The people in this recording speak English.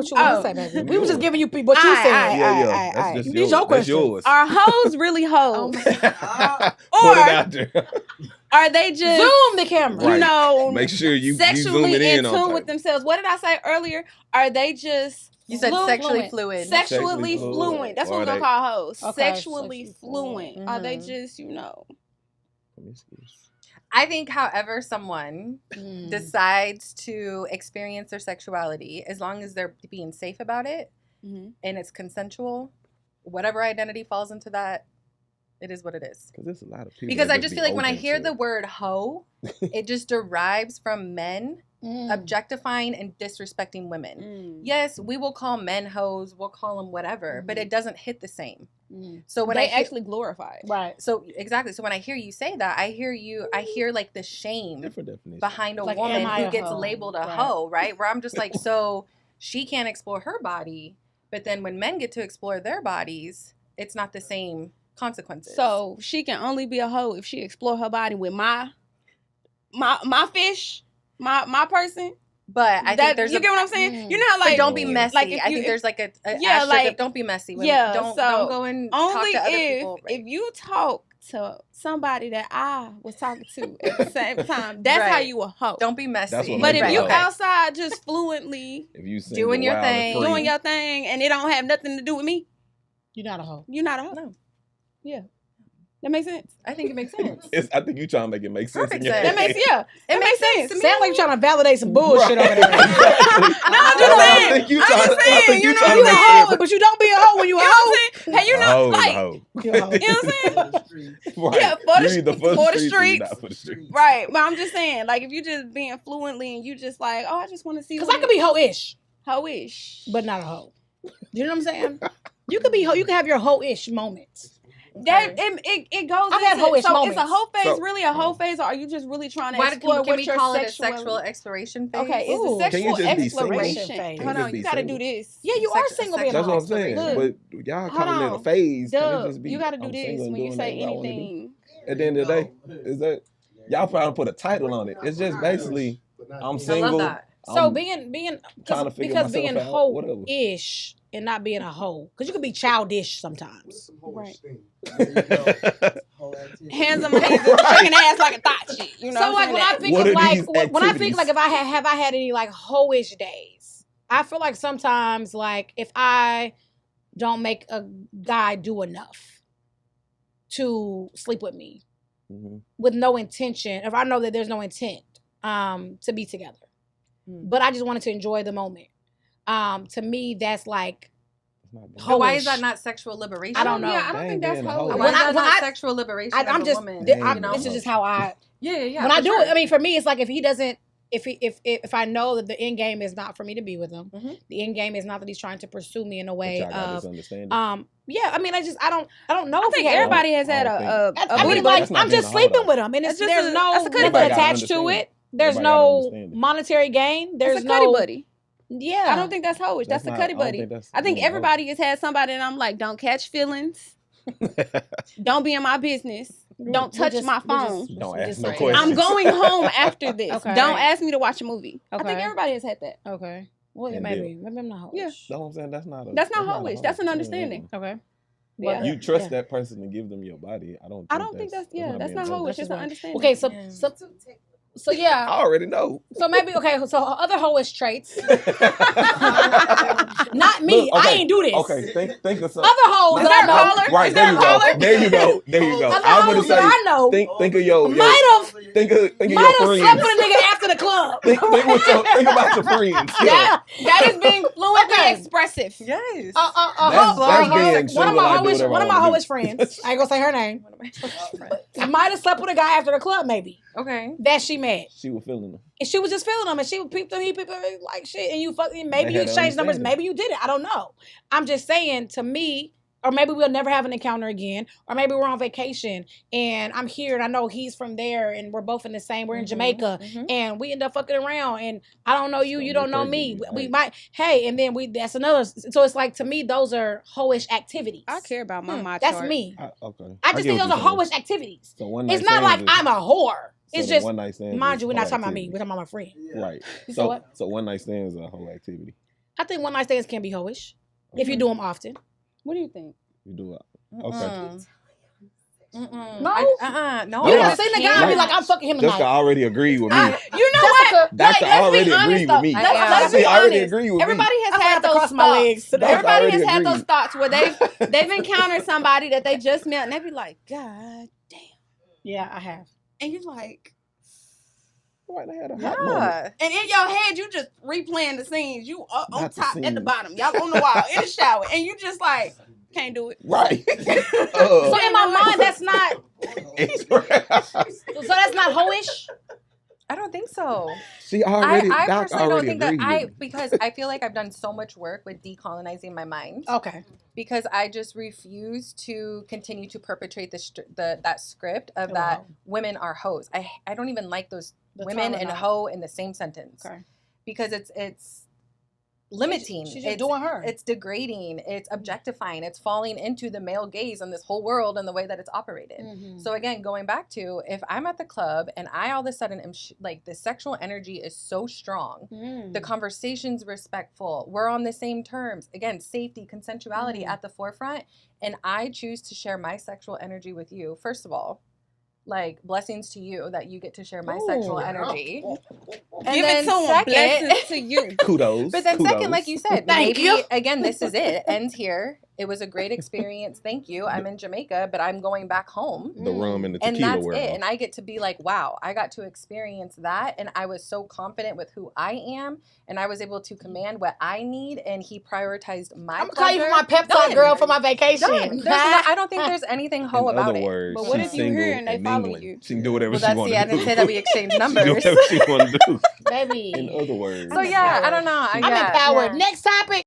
What you want to say, baby? We were just giving you what you said. Yeah. That's just These your questions. yours. Are hoes really hoes? Put it out there. Are they just zoom the camera? Right. You know, Make sure you sexually zoom it in tune with themselves. What did I say earlier? Are they just You said sexually fluid. Sexually fluent. That's what we're gonna call hoes. Okay. Sexually fluent. Mm-hmm. Are they just, you know? I think, however, someone decides to experience their sexuality, as long as they're being safe about it and it's consensual, whatever identity falls into that, it is what it is. Because there's a lot of people. Because I just feel like when I hear the word hoe, it just derives from men objectifying and disrespecting women. Yes, we will call men hoes, we'll call them whatever, but it doesn't hit the same. So when they I actually glorify it. Right. So exactly. So when I hear you say that, I hear like the shame behind a like, woman who a gets hoe? labeled a hoe, right? Where I'm just like, so she can't explore her body, but then when men get to explore their bodies, it's not the same consequences. So she can only be a hoe if she explore her body with my fish, my person. But I think there's you get what I'm saying? You know how like don't be messy. Like I think there's like a yeah, like don't be messy. Don't go and only talk to other people. if you talk to somebody that I was talking to at the same time, that's how you a hoe. Don't be messy. But if you outside just fluently if you doing your thing, and it don't have nothing to do with me, you're not a hoe. You're not a hoe. No. Yeah. That makes sense. I think it makes sense. I think you trying to make it make sense. Perfect in your sense. That makes it makes sense to me. Sound like you're trying to validate some bullshit over there. No, I'm just saying. I think you I'm trying just saying, to you know, make You a hoe, sense. but you don't be a hoe when you a hoe. Hey, you know, like, You're a hoe. you know what I'm saying? Right. Yeah, for the streets. Not for the streets. Right, but I'm just saying, like, if you just being fluently and you just like, oh, I just want to see. Because I could be hoe-ish, hoe-ish, but not a hoe. You know what I'm saying? You could be hoe. You can have your hoe-ish moments. That it goes. I've had hoe-ish moments. Is a hoe phase really a hoe phase, or are you just really trying to explore can we your call it a sexual sexual exploration phase? Okay, it's Ooh. a sexual Can you just be single? exploration Phase. Hold on, you got to do this. Yeah, you are single being a That's hoe. what I'm saying. Look. But y'all Hold calling it a on. phase. Can it Duh, just be, you got to do I'm this single and when you doing say what I wanna do? anything. At the end of the day, is that y'all probably put a title on it. It's just basically I'm single. I love that. So being trying to figure because being myself out, whatever. hoe-ish and not being a hoe, because you could be childish sometimes. Right. Whole activity. Hands on my knees, shaking ass like a thought shit. You know. So what I'm like when saying? I think What of are like these when I think activities? like if I have I had any like hoe-ish days, I feel like sometimes like if I don't make a guy do enough to sleep with me with no intention, if I know that there's no intent to be together, but I just wanted to enjoy the moment. To me, that's like So why is that not sexual liberation? I don't know. Yeah, I don't think that's hoe. Why is that when not I- sexual liberation? I'm of just a woman, this you know? is just how I Yeah. when I for do sure. it. I mean, for me, it's like if he doesn't, if I know that the end game is not for me to be with him, the end game is not that he's trying to pursue me in a way of yeah. I mean, I don't know. I think everybody has had a I booty mean, like That's not I'm being just a hoe, sleeping though. with him, and it's, That's just there's a- no that's a cuddy nothing buddy. attached to Everybody it. There's gotta no understand it. monetary gain. There's That's a cuddy no buddy. Yeah, I don't think that's hoish. That's a cuddy buddy. I think everybody has had somebody and I'm like, don't catch feelings. Don't be in my business. Don't touch my phone. Don't ask just no saying. questions. I'm going home after this. Okay. Don't ask me to watch a movie. I think Okay. everybody has had that. Okay. Well, And maybe I'm not hoe. Yeah. That's what I'm saying. That's not hoish. hoe. That's an understanding. Okay. Yeah. You trust that person to give them your body. I don't think that's that's not being hoish. hoe. It's an understanding. Okay. So yeah. I already know. So maybe so other hoish traits. Not me. Look, okay, I ain't do this. Okay, think of something. Other hoes that I know. Right, there you go. There you go. Other I was gonna hoes that I know. think of your Might have think of your slept with friends. a nigga after the club. Think about your friends. Yeah. That is being fluently expressive. Yes. That's being one of my single, I do whatever one of I my wanna hoish do. friends. I ain't gonna say her name. Might have slept with a guy after the club, maybe. Okay. That she met. She was feeling them. And she was just feeling him, and she would peep them, he peeped them like shit, and you fucking maybe They you had an exchanged numbers, understanding. maybe you did it. I don't know. I'm just saying, to me, or maybe we'll never have an encounter again, or maybe we're on vacation and I'm here and I know he's from there, and we're both in the same. We're in Jamaica, and we end up fucking around, and I don't know you, you don't know me. We might, and then that's another. So it's like, to me, those are hoish activities. I care about my That's chart. me. Okay. I just think those are hoish activities. So one It's night not like stands is- I'm a whore. so It's the just, one night stands mind is you, we're not whole talking about me. activity. We're talking about my friend. Right. You said what? So one night stands is a whole activity. I think one night stands can be hoish if you do them often. What do you think? You do it. Okay. No, no. You ever seen the guy and be like, I'm fucking him tonight. Jessica already agreed with me. You know what? Jessica already agreed with me. Let's She be already honest. agreed with Everybody me. has had those cross my legs thoughts. today. Everybody already has had agreed. those thoughts where they've encountered somebody that they just met and they be like, God damn. Yeah, I have. And you're like, Right, they had a hot moment. Yeah. and in your head, you just replaying the scenes. You on Not the top, at the scenes. bottom. Y'all on the wall, in the shower. And you just like, can't do it. Right. So in my mind, that's not. So that's not hoish. I don't think so. She already. I Doc personally don't already think that agreed with me. because I feel like I've done so much work with decolonizing my mind. Okay. Because I just refuse to continue to perpetrate that script of that women are hoes. I don't even like those women and hoe in the same sentence. Okay. Because it's limiting. She's just doing her. It's degrading. It's objectifying. It's falling into the male gaze and this whole world and the way that it's operated. Mm-hmm. So again, going back to if I'm at the club and I all of a sudden am like the sexual energy is so strong, the conversation's respectful, we're on the same terms. Again, safety, consensuality at the forefront, and I choose to share my sexual energy with you. First of all, like blessings to you that you get to share my sexual energy. And Give it to them. Blessings to you. Kudos. But then kudos. second, like you said, Thank maybe you. again, this is it. Ends here. It was a great experience. Thank you. I'm in Jamaica, but I'm going back home. The rum and the And tequila that's were it. off. And I get to be like, wow, I got to experience that. And I was so confident with who I am. And I was able to command what I need. And he prioritized my I'm gonna call you pleasure. for my pep talk, Done. girl, for my vacation. Done. I don't think there's anything hoe In about other it. words, But what she's if you single hear and they in follow England. you? She can do whatever Well, she that's wants I to do. didn't say that we exchanged She can do numbers. whatever she want to do. Baby. In other words. So yeah, I don't know. I'm empowered. Next topic.